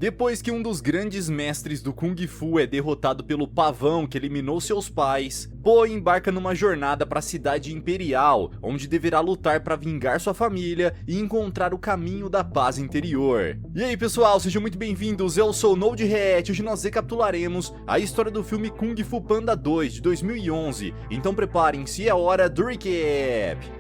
Depois que um dos grandes mestres do Kung Fu é derrotado pelo pavão que eliminou seus pais, Po embarca numa jornada para a cidade imperial, onde deverá lutar para vingar sua família e encontrar o caminho da paz interior. E aí pessoal, sejam muito bem-vindos, eu sou o Node React. Hoje nós recapitularemos a história do filme Kung Fu Panda 2 de 2011, então preparem-se, é hora do recap!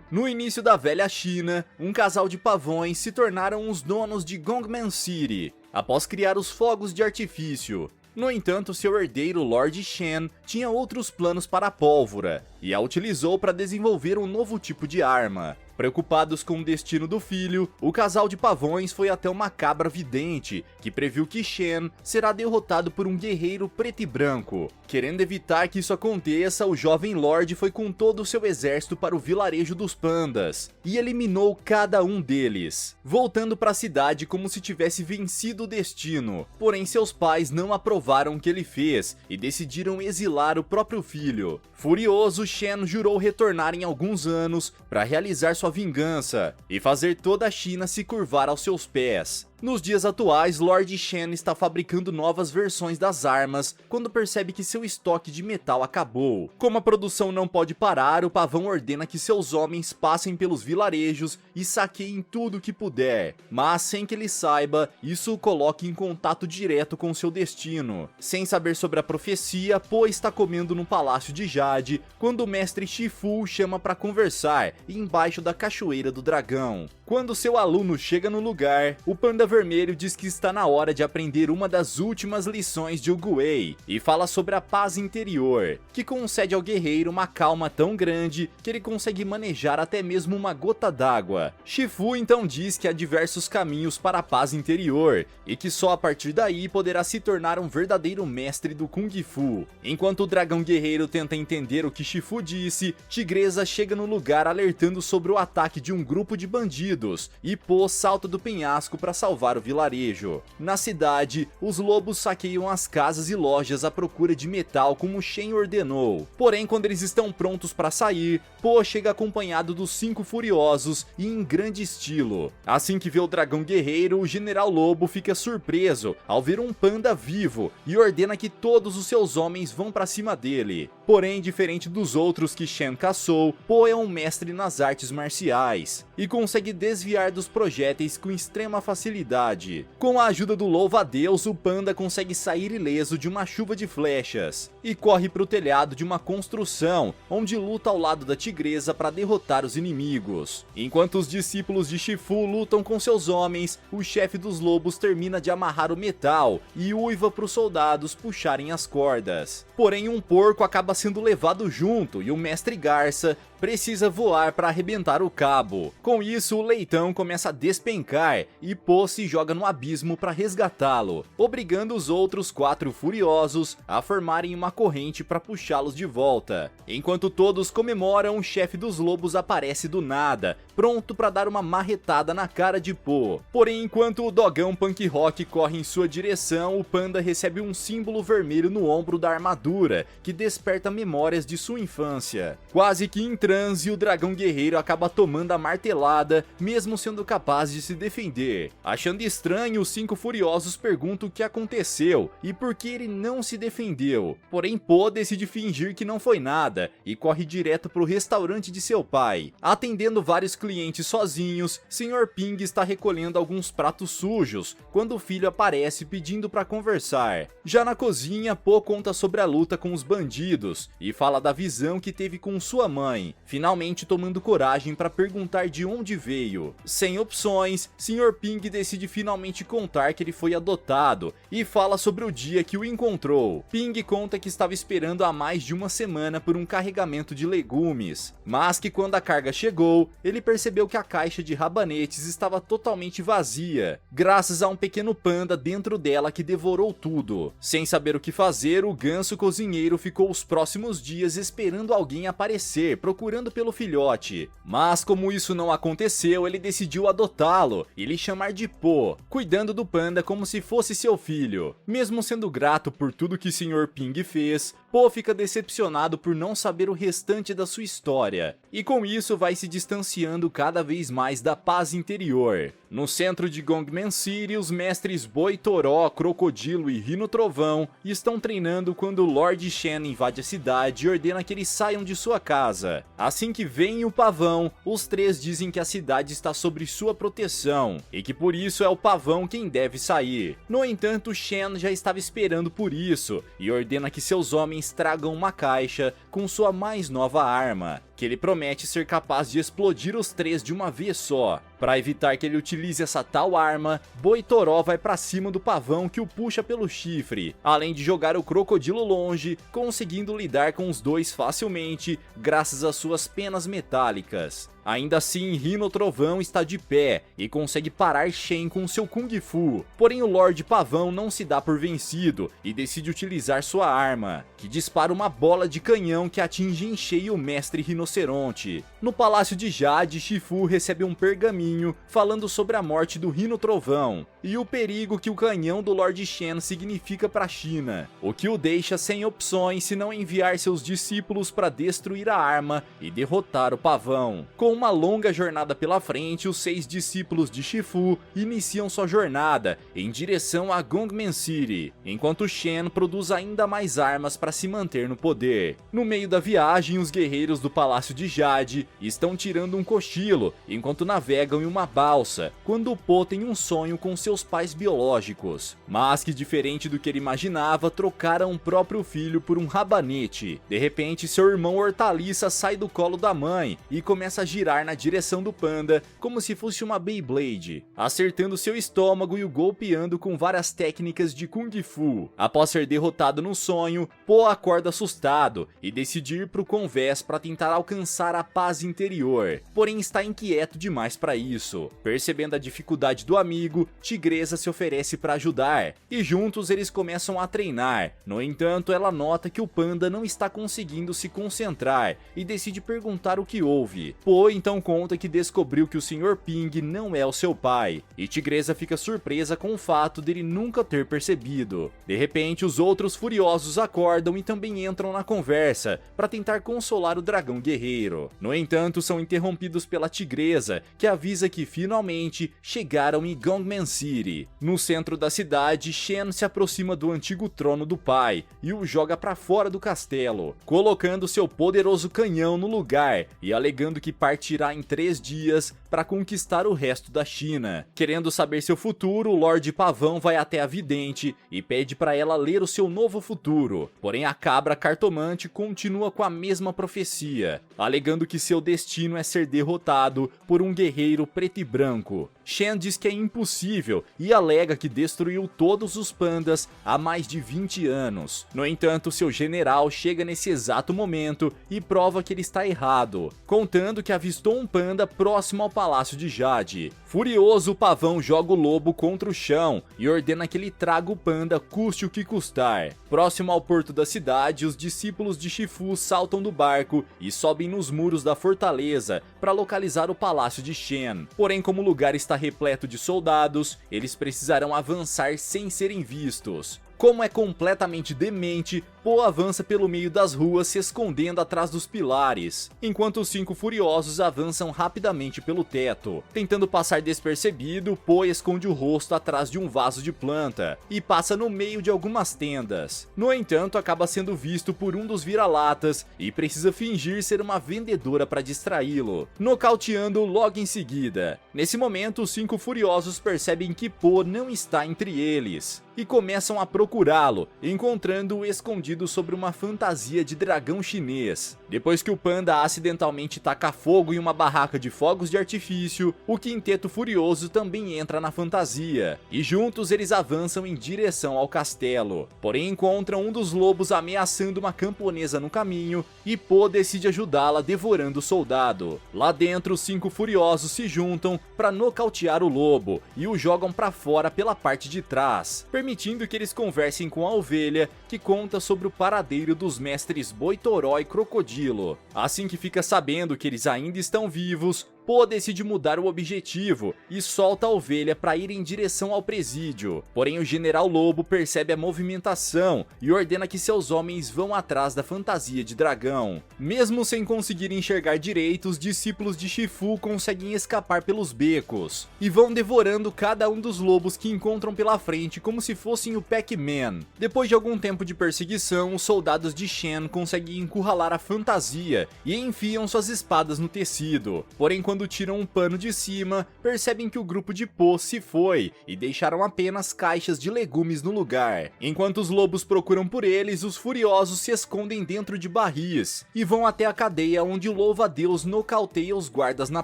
No início da velha China, um casal de pavões se tornaram os donos de Gongman City, após criar os fogos de artifício. No entanto, seu herdeiro Lord Shen tinha outros planos para a pólvora, e a utilizou para desenvolver um novo tipo de arma. Preocupados com o destino do filho, o casal de pavões foi até uma cabra vidente, que previu que Shen será derrotado por um guerreiro preto e branco. Querendo evitar que isso aconteça, o jovem Lord foi com todo o seu exército para o vilarejo dos pandas, e eliminou cada um deles, voltando para a cidade como se tivesse vencido o destino. Porém, seus pais não aprovaram o que ele fez, e decidiram exilar o próprio filho. Furioso, Shen jurou retornar em alguns anos para realizar sua vingança e fazer toda a China se curvar aos seus pés. Nos dias atuais, Lord Shen está fabricando novas versões das armas quando percebe que seu estoque de metal acabou. Como a produção não pode parar, o pavão ordena que seus homens passem pelos vilarejos e saqueiem tudo o que puder, mas sem que ele saiba, isso o coloca em contato direto com seu destino. Sem saber sobre a profecia, Po está comendo no Palácio de Jade quando o mestre Shifu o chama para conversar embaixo da Cachoeira do Dragão. Quando seu aluno chega no lugar, o Panda Vermelho diz que está na hora de aprender uma das últimas lições de Oogway e fala sobre a paz interior, que concede ao guerreiro uma calma tão grande que ele consegue manejar até mesmo uma gota d'água. Shifu então diz que há diversos caminhos para a paz interior e que só a partir daí poderá se tornar um verdadeiro mestre do Kung Fu. Enquanto o dragão guerreiro tenta entender o que Shifu disse, Tigresa chega no lugar alertando sobre o ataque de um grupo de bandidos e Po salta do penhasco para salvar o vilarejo. Na cidade, os lobos saqueiam as casas e lojas à procura de metal como Shen ordenou. Porém, quando eles estão prontos para sair, Po chega acompanhado dos 5 furiosos e em grande estilo. Assim que vê o dragão guerreiro, o general lobo fica surpreso ao ver um panda vivo e ordena que todos os seus homens vão para cima dele. Porém, diferente dos outros que Shen caçou, Po é um mestre nas artes marciais e consegue desviar dos projéteis com extrema facilidade. Com a ajuda do louva-a-Deus, o panda consegue sair ileso de uma chuva de flechas e corre para o telhado de uma construção, onde luta ao lado da tigresa para derrotar os inimigos. Enquanto os discípulos de Shifu lutam com seus homens, o chefe dos lobos termina de amarrar o metal e uiva para os soldados puxarem as cordas. Porém, um porco acaba sendo levado junto e o mestre Garça precisa voar para arrebentar o cabo. Com isso, o leitão começa a despencar e Po se joga no abismo para resgatá-lo, obrigando os outros 4 furiosos a formarem uma corrente para puxá-los de volta. Enquanto todos comemoram, o chefe dos lobos aparece do nada, pronto para dar uma marretada na cara de Po. Porém, enquanto o dogão Punk Rock corre em sua direção, o panda recebe um símbolo vermelho no ombro da armadura, que desperta memórias de sua infância. Quase que em transe, o dragão guerreiro acaba tomando a martelada, mesmo sendo capaz de se defender. Achando estranho, os 5 furiosos perguntam o que aconteceu e por que ele não se defendeu. Porém, Po decide fingir que não foi nada e corre direto para o restaurante de seu pai. Atendendo vários clientes sozinhos, Sr. Ping está recolhendo alguns pratos sujos quando o filho aparece pedindo para conversar. Já na cozinha, Po conta sobre a luta com os bandidos e fala da visão que teve com sua mãe, finalmente tomando coragem para perguntar de onde veio. Sem opções, Sr. Ping decide finalmente contar que ele foi adotado e fala sobre o dia que o encontrou. Ping conta que estava esperando há mais de uma semana por um carregamento de legumes, mas que quando a carga chegou, ele percebeu que a caixa de rabanetes estava totalmente vazia, graças a um pequeno panda dentro dela que devorou tudo. Sem saber o que fazer, o ganso cozinheiro ficou os próximos dias esperando alguém aparecer, procurando pelo filhote. Mas como isso não aconteceu, ele decidiu adotá-lo e lhe chamar de Po, cuidando do panda como se fosse seu filho. Mesmo sendo grato por tudo que Sr. Ping fez, Po fica decepcionado por não saber o restante da sua história, e com isso vai se distanciando cada vez mais da paz interior. No centro de Gongman City, os mestres Boi Toró, Crocodilo e Rino Trovão estão treinando quando o Lord Shen invade a cidade e ordena que eles saiam de sua casa. Assim que vem o Pavão, os três dizem que a cidade está sob sua proteção, e que por isso é o Pavão quem deve sair. No entanto, Shen já estava esperando por isso, e ordena que seus homens tragam uma caixa com sua mais nova arma, que ele promete ser capaz de explodir os três de uma vez só. Para evitar que ele utilize essa tal arma, Boi Toró vai para cima do Pavão que o puxa pelo chifre, além de jogar o Crocodilo longe, conseguindo lidar com os dois facilmente graças às suas penas metálicas. Ainda assim, Rino Trovão está de pé e consegue parar Shen com seu Kung Fu, porém o Lorde Pavão não se dá por vencido e decide utilizar sua arma, que dispara uma bola de canhão que atinge em cheio o Mestre Rinoceronte. No Palácio de Jade, Shifu recebe um pergaminho falando sobre a morte do Rino Trovão e o perigo que o canhão do Lord Shen significa para a China, o que o deixa sem opções se não enviar seus discípulos para destruir a arma e derrotar o Pavão. Com uma longa jornada pela frente, os 6 discípulos de Shifu iniciam sua jornada em direção a Gongman City, enquanto Shen produz ainda mais armas para se manter no poder. No meio da viagem, os guerreiros do Palácio de Jade estão tirando um cochilo enquanto navegam em uma balsa, quando Po tem um sonho com seus pais biológicos, mas que, diferente do que ele imaginava, trocaram o próprio filho por um rabanete. De repente, seu irmão Hortaliça sai do colo da mãe e começa a girar na direção do panda como se fosse uma Beyblade, acertando seu estômago e o golpeando com várias técnicas de Kung Fu. Após ser derrotado no sonho, Po acorda assustado e decide ir pro convés para tentar alcançar a paz interior, porém está inquieto demais para isso. Percebendo a dificuldade do amigo, Tigresa se oferece para ajudar, e juntos eles começam a treinar. No entanto, ela nota que o panda não está conseguindo se concentrar e decide perguntar o que houve. Po então conta que descobriu que o Sr. Ping não é o seu pai, e Tigresa fica surpresa com o fato dele nunca ter percebido. De repente, os outros furiosos acordam e também entram na conversa para tentar consolar o dragão guerreiro. No entanto, são interrompidos pela Tigresa, que avisa que finalmente chegaram em Gongman City. No centro da cidade, Shen se aproxima do antigo trono do pai e o joga para fora do castelo, colocando seu poderoso canhão no lugar e alegando que partirá em 3 dias para conquistar o resto da China. Querendo saber seu futuro, o Lorde Pavão vai até a vidente e pede para ela ler o seu novo futuro. Porém, a cabra cartomante continua com a mesma profecia, alegando que seu destino é ser derrotado por um guerreiro preto e branco. Shen diz que é impossível e alega que destruiu todos os pandas há mais de 20 anos. No entanto, seu general chega nesse exato momento e prova que ele está errado, contando que avistou um panda próximo ao Palácio de Jade. Furioso, o Pavão joga o lobo contra o chão e ordena que ele traga o panda custe o que custar. Próximo ao porto da cidade, os discípulos de Shifu saltam do barco e sobem nos muros da fortaleza para localizar o Palácio de Shen. Porém, como o lugar está repleto de soldados, eles precisarão avançar sem serem vistos. Como é completamente demente, Po avança pelo meio das ruas se escondendo atrás dos pilares, enquanto os 5 furiosos avançam rapidamente pelo teto. Tentando passar despercebido, Po esconde o rosto atrás de um vaso de planta e passa no meio de algumas tendas. No entanto, acaba sendo visto por um dos vira-latas e precisa fingir ser uma vendedora para distraí-lo, nocauteando-o logo em seguida. Nesse momento, os 5 furiosos percebem que Po não está entre eles e começam a procurá-lo, encontrando-o escondido sobre uma fantasia de dragão chinês. Depois que o panda acidentalmente taca fogo em uma barraca de fogos de artifício, o quinteto furioso também entra na fantasia, e juntos eles avançam em direção ao castelo. Porém, encontram um dos lobos ameaçando uma camponesa no caminho, e Po decide ajudá-la devorando o soldado. Lá dentro, os 5 furiosos se juntam para nocautear o lobo, e o jogam para fora pela parte de trás, permitindo que eles conversem com a ovelha, que conta sobre o paradeiro dos mestres Boi Toró e Crocodilo. Assim que fica sabendo que eles ainda estão vivos, Po decide mudar o objetivo e solta a ovelha para ir em direção ao presídio. Porém, o General Lobo percebe a movimentação e ordena que seus homens vão atrás da fantasia de dragão. Mesmo sem conseguir enxergar direito, os discípulos de Shifu conseguem escapar pelos becos e vão devorando cada um dos lobos que encontram pela frente como se fossem o Pac-Man. Depois de algum tempo de perseguição, os soldados de Shen conseguem encurralar a fantasia e enfiam suas espadas no tecido. Porém, quando tiram um pano de cima, percebem que o grupo de Po se foi e deixaram apenas caixas de legumes no lugar. Enquanto os lobos procuram por eles, os furiosos se escondem dentro de barris e vão até a cadeia onde o louva-a-Deus nocauteia os guardas na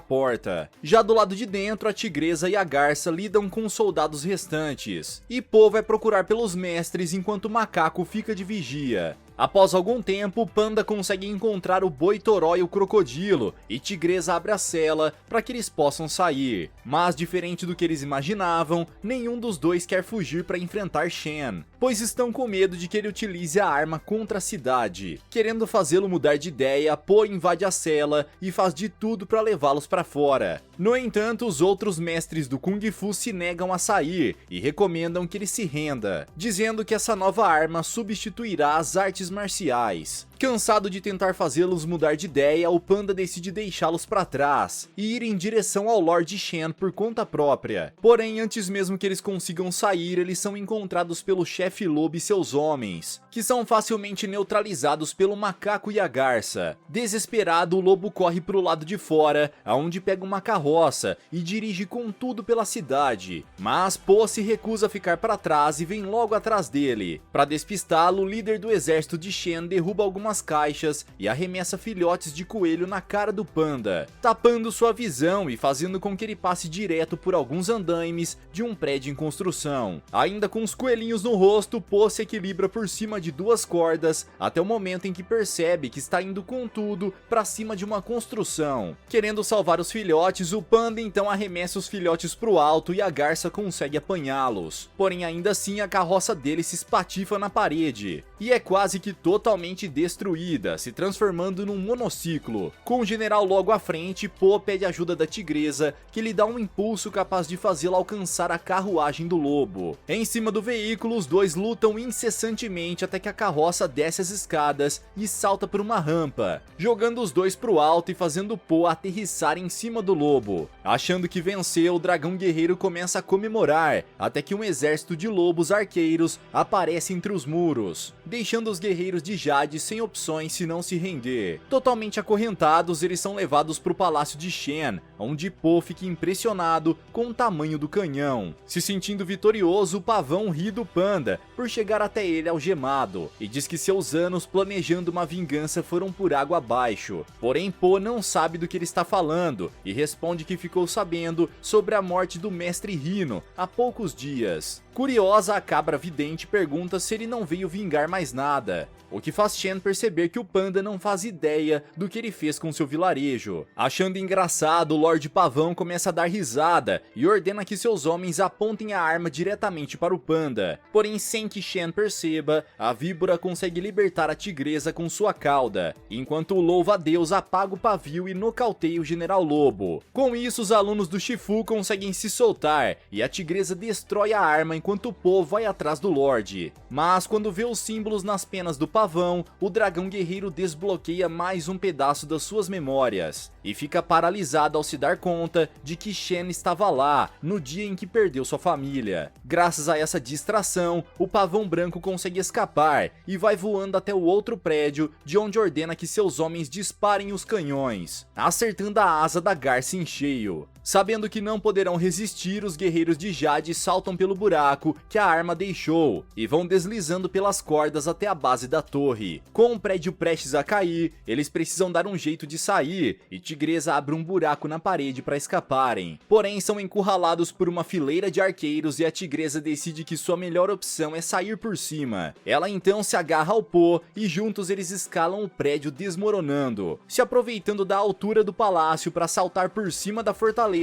porta. Já do lado de dentro, a tigresa e a garça lidam com os soldados restantes e Po vai procurar pelos mestres enquanto o macaco fica de vigia. Após algum tempo, o panda consegue encontrar o boi toró e o crocodilo, e Tigresa abre a cela para que eles possam sair. Mas diferente do que eles imaginavam, nenhum dos dois quer fugir para enfrentar Shen, pois estão com medo de que ele utilize a arma contra a cidade. Querendo fazê-lo mudar de ideia, Po invade a cela e faz de tudo para levá-los para fora. No entanto, os outros mestres do Kung Fu se negam a sair e recomendam que ele se renda, dizendo que essa nova arma substituirá as artes marciais. Cansado de tentar fazê-los mudar de ideia, o panda decide deixá-los para trás e ir em direção ao Lord Shen por conta própria. Porém, antes mesmo que eles consigam sair, eles são encontrados pelo chefe lobo e seus homens, que são facilmente neutralizados pelo macaco e a garça. Desesperado, o lobo corre para o lado de fora, aonde pega uma carroça e dirige com tudo pela cidade. Mas Po se recusa a ficar para trás e vem logo atrás dele. Para despistá-lo, o líder do exército de Shen derruba algumas caixas e arremessa filhotes de coelho na cara do panda, tapando sua visão e fazendo com que ele passe direto por alguns andaimes de um prédio em construção. Ainda com os coelhinhos no rosto, Po se equilibra por cima de duas cordas até o momento em que percebe que está indo com tudo para cima de uma construção. Querendo salvar os filhotes, o panda então arremessa os filhotes pro alto e a garça consegue apanhá-los. Porém, ainda assim, a carroça dele se espatifa na parede e é quase que totalmente destruída, se transformando num monociclo. Com o general logo à frente, Po pede ajuda da tigresa, que lhe dá um impulso capaz de fazê-la alcançar a carruagem do lobo. Em cima do veículo, os dois lutam incessantemente até que a carroça desce as escadas e salta por uma rampa, jogando os dois pro alto e fazendo Po aterrissar em cima do lobo. Achando que venceu, o dragão guerreiro começa a comemorar, até que um exército de lobos arqueiros aparece entre os muros, deixando os guerreiros de Jade sem opções senão se render. Totalmente acorrentados, eles são levados para o palácio de Shen, onde Po fica impressionado com o tamanho do canhão. Se sentindo vitorioso, o pavão ri do panda por chegar até ele algemado e diz que seus anos planejando uma vingança foram por água abaixo. Porém, Po não sabe do que ele está falando e responde que ficou sabendo sobre a morte do mestre Rhino há poucos dias. Curiosa, a cabra vidente pergunta se ele não veio vingar mais nada, o que faz Shen perceber que o panda não faz ideia do que ele fez com seu vilarejo. Achando engraçado, o Lorde Pavão começa a dar risada e ordena que seus homens apontem a arma diretamente para o panda. Porém, sem que Shen perceba, a víbora consegue libertar a tigresa com sua cauda, enquanto o louva-a-Deus apaga o pavio e nocauteia o General Lobo. Com isso, os alunos do Shifu conseguem se soltar e a tigresa destrói a arma enquanto o Po vai atrás do Lorde. Mas quando vê os símbolos nas penas do pavão, o dragão guerreiro desbloqueia mais um pedaço das suas memórias e fica paralisado ao se dar conta de que Shen estava lá no dia em que perdeu sua família. Graças a essa distração, o pavão branco consegue escapar e vai voando até o outro prédio, de onde ordena que seus homens disparem os canhões, acertando a asa da garça em cheio. Sabendo que não poderão resistir, os guerreiros de Jade saltam pelo buraco que a arma deixou e vão deslizando pelas cordas até a base da torre. Com o prédio prestes a cair, eles precisam dar um jeito de sair e Tigresa abre um buraco na parede para escaparem. Porém, são encurralados por uma fileira de arqueiros e a Tigresa decide que sua melhor opção é sair por cima. Ela então se agarra ao Po e juntos eles escalam o prédio desmoronando, se aproveitando da altura do palácio para saltar por cima da fortaleza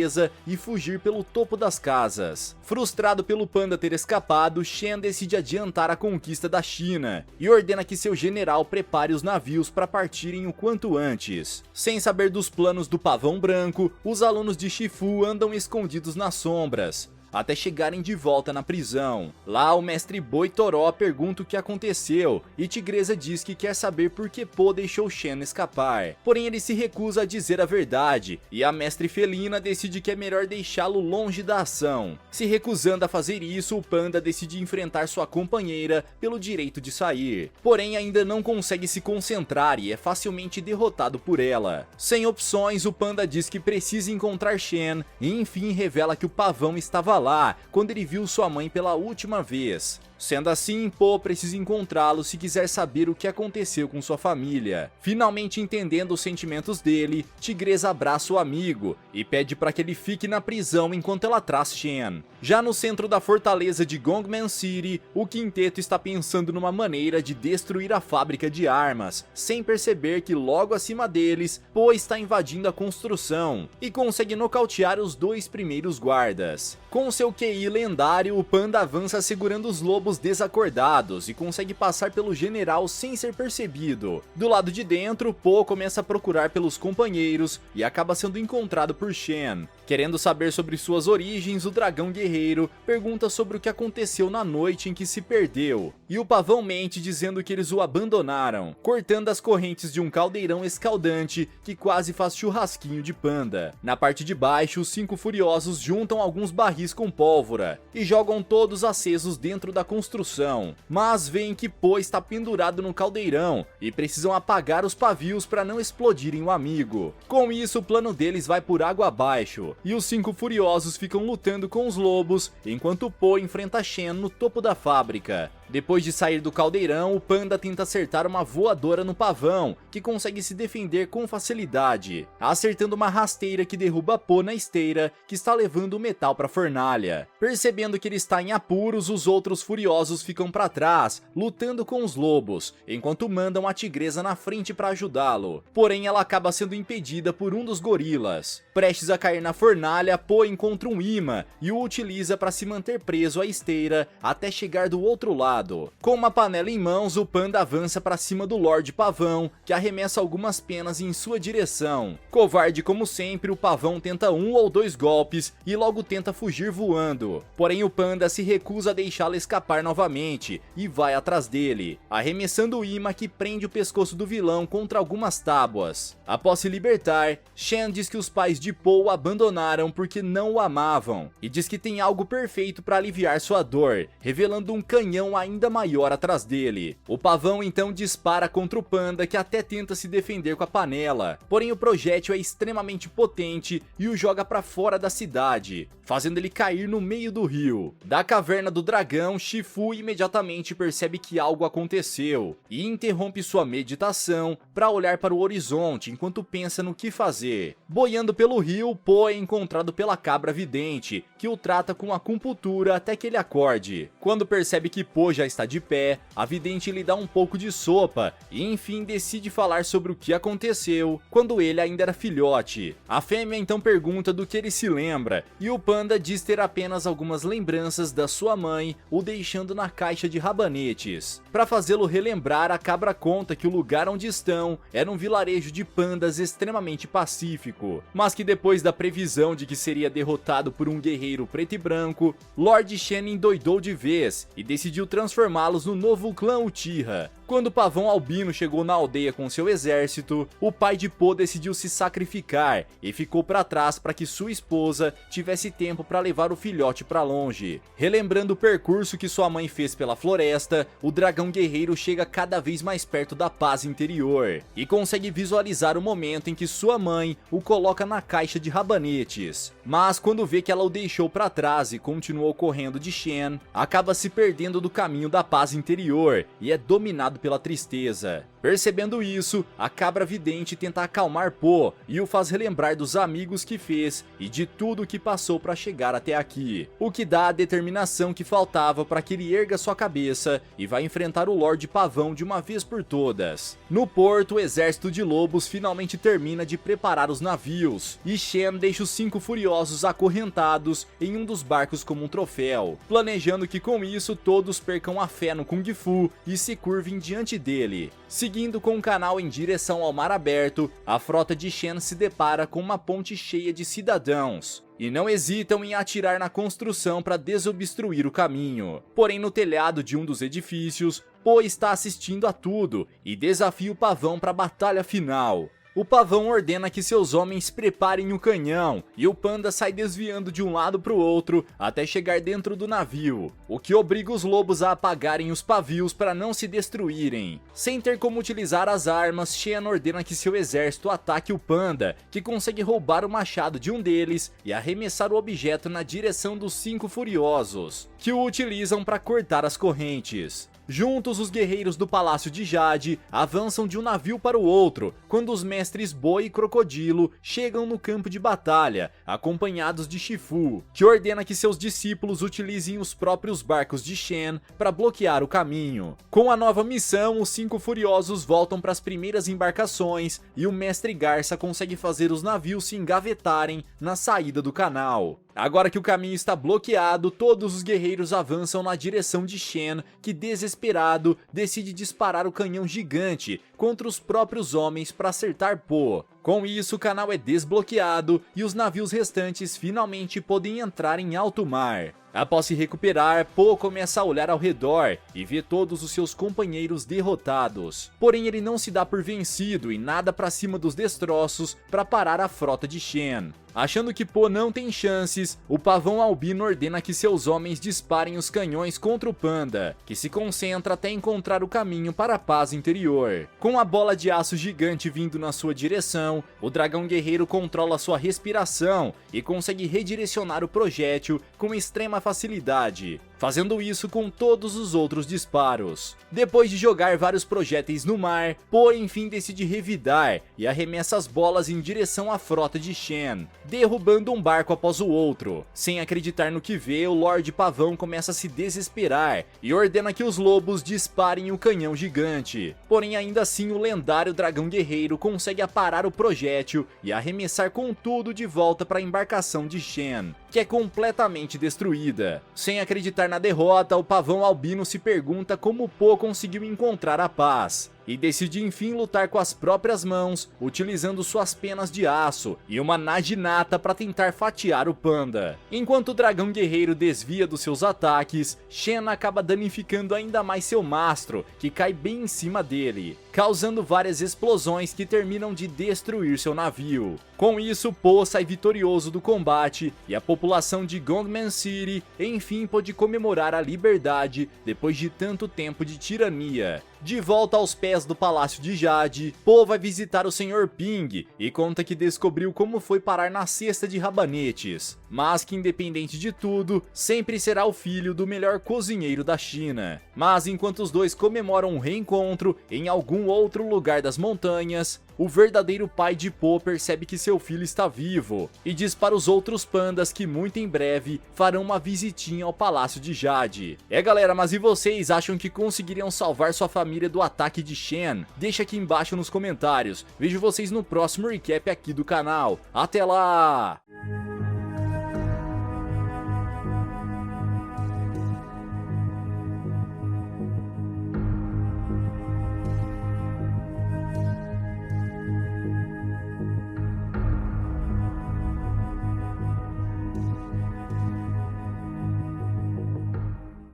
e fugir pelo topo das casas. Frustrado pelo panda ter escapado, Shen decide adiantar a conquista da China e ordena que seu general prepare os navios para partirem o quanto antes. Sem saber dos planos do Pavão Branco, os alunos de Shifu andam escondidos nas sombras, até chegarem de volta na prisão. Lá, o mestre Boitoró pergunta o que aconteceu, e Tigresa diz que quer saber por que Po deixou Shen escapar. Porém, ele se recusa a dizer a verdade, e a mestre Felina decide que é melhor deixá-lo longe da ação. Se recusando a fazer isso, o Panda decide enfrentar sua companheira pelo direito de sair. Porém, ainda não consegue se concentrar e é facilmente derrotado por ela. Sem opções, o Panda diz que precisa encontrar Shen, e enfim revela que o pavão estava lá quando ele viu sua mãe pela última vez. Sendo assim, Po precisa encontrá-lo se quiser saber o que aconteceu com sua família. Finalmente entendendo os sentimentos dele, Tigresa abraça o amigo e pede para que ele fique na prisão enquanto ela traz Shen. Já no centro da fortaleza de Gongman City, o quinteto está pensando numa maneira de destruir a fábrica de armas, sem perceber que logo acima deles, Po está invadindo a construção e consegue nocautear os 2 primeiros guardas. Com seu QI lendário, o Panda avança segurando os lobos desacordados e consegue passar pelo general sem ser percebido. Do lado de dentro, Po começa a procurar pelos companheiros e acaba sendo encontrado por Shen. Querendo saber sobre suas origens, o dragão guerreiro pergunta sobre o que aconteceu na noite em que se perdeu, e o pavão mente dizendo que eles o abandonaram, cortando as correntes de um caldeirão escaldante que quase faz churrasquinho de Panda. Na parte de baixo, os 5 furiosos juntam alguns barris com pólvora e jogam todos acesos dentro da construção, mas veem que Po está pendurado no caldeirão e precisam apagar os pavios para não explodirem o amigo. Com isso, o plano deles vai por água abaixo, e os 5 furiosos ficam lutando com os lobos, enquanto Po enfrenta Shen no topo da fábrica. Depois de sair do caldeirão, o Panda tenta acertar uma voadora no pavão, que consegue se defender com facilidade, acertando uma rasteira que derruba Po na esteira, que está levando o metal para a fornalha. Percebendo que ele está em apuros, os outros furiosos ficam para trás, lutando com os lobos, enquanto mandam a Tigresa na frente para ajudá-lo. Porém, ela acaba sendo impedida por um dos gorilas. Prestes a cair na fornalha, Po encontra um imã e o utiliza para se manter preso à esteira até chegar do outro lado. Com uma panela em mãos, o Panda avança para cima do Lorde Pavão, que arremessa algumas penas em sua direção. Covarde como sempre, o Pavão tenta 1 ou 2 golpes e logo tenta fugir voando. Porém, o Panda se recusa a deixá-lo escapar novamente e vai atrás dele, arremessando o imã que prende o pescoço do vilão contra algumas tábuas. Após se libertar, Shen diz que os pais de Po o abandonaram porque não o amavam, e diz que tem algo perfeito para aliviar sua dor, revelando um canhão ainda maior atrás dele. O pavão então dispara contra o Panda, que até tenta se defender com a panela, porém o projétil é extremamente potente e o joga para fora da cidade, fazendo ele cair no meio do rio. Da caverna do dragão, Shifu imediatamente percebe que algo aconteceu e interrompe sua meditação para olhar para o horizonte enquanto pensa no que fazer. Boiando pelo rio, Po é encontrado pela cabra vidente, que o trata com acupuntura até que ele acorde. Quando percebe que Po já está de pé, a vidente lhe dá um pouco de sopa e enfim decide falar sobre o que aconteceu quando ele ainda era filhote. A fêmea então pergunta do que ele se lembra e o Panda diz ter apenas algumas lembranças da sua mãe, o deixando na caixa de rabanetes. Para fazê-lo relembrar, a cabra conta que o lugar onde estão era um vilarejo de pandas extremamente pacífico, mas que depois da previsão de que seria derrotado por um guerreiro preto e branco, Lord Shen endoidou de vez e decidiu transformá-los no novo clã Uchiha. Quando o Pavão Albino chegou na aldeia com seu exército, o pai de Po decidiu se sacrificar e ficou para trás para que sua esposa tivesse tempo para levar o filhote para longe. Relembrando o percurso que sua mãe fez pela floresta, o dragão guerreiro chega cada vez mais perto da paz interior e consegue visualizar o momento em que sua mãe o coloca na caixa de rabanetes. Mas quando vê que ela o deixou para trás e continuou correndo de Shen, acaba se perdendo do caminho da paz interior e é dominado pela tristeza. Percebendo isso, a cabra vidente tenta acalmar Po e o faz relembrar dos amigos que fez e de tudo que passou para chegar até aqui, o que dá a determinação que faltava para que ele erga sua cabeça e vá enfrentar o Lorde Pavão de uma vez por todas. No porto, o exército de lobos finalmente termina de preparar os navios, e Shen deixa os 5 furiosos acorrentados em um dos barcos como um troféu, planejando que com isso todos percam a fé no Kung Fu e se curvem diante dele. Seguindo com o canal em direção ao mar aberto, a frota de Shen se depara com uma ponte cheia de cidadãos, e não hesitam em atirar na construção para desobstruir o caminho. Porém, no telhado de um dos edifícios, Po está assistindo a tudo e desafia o Pavão para a batalha final. O Pavão ordena que seus homens preparem o canhão, e o panda sai desviando de um lado para o outro até chegar dentro do navio, o que obriga os lobos a apagarem os pavios para não se destruírem. Sem ter como utilizar as armas, Shen ordena que seu exército ataque o panda, que consegue roubar o machado de um deles e arremessar o objeto na direção dos 5 furiosos, que o utilizam para cortar as correntes. Juntos, os guerreiros do Palácio de Jade avançam de um navio para o outro, quando os mestres Boi e Crocodilo chegam no campo de batalha, acompanhados de Shifu, que ordena que seus discípulos utilizem os próprios barcos de Shen para bloquear o caminho. Com a nova missão, os 5 furiosos voltam para as primeiras embarcações e o mestre Garça consegue fazer os navios se engavetarem na saída do canal. Agora que o caminho está bloqueado, todos os guerreiros avançam na direção de Shen, que desesperado decide disparar o canhão gigante contra os próprios homens para acertar Po. Com isso, o canal é desbloqueado e os navios restantes finalmente podem entrar em alto mar. Após se recuperar, Po começa a olhar ao redor e vê todos os seus companheiros derrotados. Porém, ele não se dá por vencido e nada para cima dos destroços para parar a frota de Shen. Achando que Po não tem chances, o Pavão Albino ordena que seus homens disparem os canhões contra o panda, que se concentra até encontrar o caminho para a paz interior. Com a bola de aço gigante vindo na sua direção, o dragão guerreiro controla sua respiração e consegue redirecionar o projétil com extrema facilidade, fazendo isso com todos os outros disparos. Depois de jogar vários projéteis no mar, Po enfim decide revidar e arremessa as bolas em direção à frota de Shen, derrubando um barco após o outro. Sem acreditar no que vê, o Lorde Pavão começa a se desesperar e ordena que os lobos disparem o canhão gigante. Porém, ainda assim, o lendário dragão guerreiro consegue aparar o projétil e arremessar com tudo de volta para a embarcação de Shen, que é completamente destruída. Sem acreditar na derrota, o Pavão Albino se pergunta como Po conseguiu encontrar a paz, e decide enfim lutar com as próprias mãos, utilizando suas penas de aço e uma naginata para tentar fatiar o panda. Enquanto o dragão guerreiro desvia dos seus ataques, Shen acaba danificando ainda mais seu mastro, que cai bem em cima dele, causando várias explosões que terminam de destruir seu navio. Com isso, Po sai vitorioso do combate e a população de Gongman City enfim pôde comemorar a liberdade depois de tanto tempo de tirania. De volta aos pés do Palácio de Jade, Po vai visitar o Sr. Ping e conta que descobriu como foi parar na cesta de rabanetes, mas que independente de tudo, sempre será o filho do melhor cozinheiro da China. Mas enquanto os dois comemoram um reencontro em algum outro lugar das montanhas, o verdadeiro pai de Po percebe que seu filho está vivo e diz para os outros pandas que muito em breve farão uma visitinha ao Palácio de Jade. Galera, mas e vocês, acham que conseguiriam salvar sua família do ataque de Shen? Deixa aqui embaixo nos comentários. Vejo vocês no próximo recap aqui do canal. Até lá!